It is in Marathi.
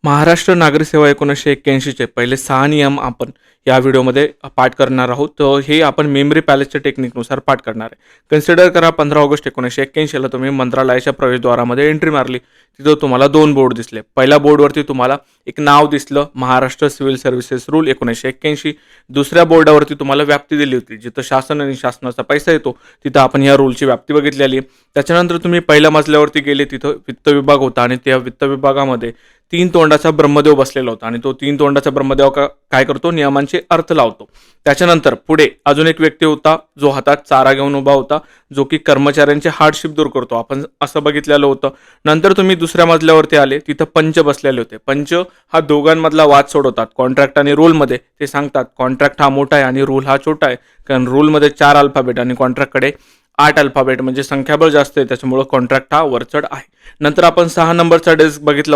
महाराष्ट्र नागरी सेवा 1981चे पहिले 6 नियम आपण या व्हिडिओमध्ये पाठ करणार आहोत. तर हे आपण मेमरी पॅलेसच्या टेक्निकनुसार पाठ करणार आहे. कन्सिडर करा 15 ऑगस्ट 1981ला तुम्ही मंत्रालयाच्या प्रवेशद्वारामध्ये एंट्री मारली. तिथं तुम्हाला 2 बोर्ड दिसले. पहिल्या बोर्डवरती तुम्हाला एक नाव दिसलं, महाराष्ट्र सिव्हिल सर्व्हिसेस रूल 1981. दुसऱ्या बोर्डावरती तुम्हाला व्याप्ती दिली होती, जिथं शासन आणि शासनाचा पैसा येतो तिथं आपण या रूलची व्याप्ती बघितलेली. त्याच्यानंतर तुम्ही पहिल्या मजल्यावरती गेले, तिथं वित्त विभाग होता आणि त्या वित्त विभागामध्ये 3 तोंडाचा ब्रह्मदेव बसलेला होता आणि तो 3 तोंडाचा ब्रह्मदेव काय करतो, नियमांचे अर्थ लावतो. त्याच्यानंतर पुढे अजून एक व्यक्ती होता जो हातात चारा घेऊन उभा होता, जो की कर्मचाऱ्यांचे हार्डशिप दूर करतो, आपण असं बघितलेलं होतं. नंतर तुम्ही दुसऱ्या मजल्यावरती आले, तिथं पंच बसलेले होते. पंच हा दोघांमधला वाद सोडवतात. कॉन्ट्रॅक्ट आणि रूलमध्ये ते सांगतात कॉन्ट्रॅक्ट हा मोठा आहे आणि रूल हा छोटा आहे, कारण रूलमध्ये 4 अल्फाबेट आणि कॉन्ट्रॅक्टकडे 8 अल्फाबेट म्हणजे संख्याबळ जास्त आहे, त्याच्यामुळे कॉन्ट्रॅक्ट हा वरचढ आहे. नंतर आपण 6 नंबरचा डेस्क बघितला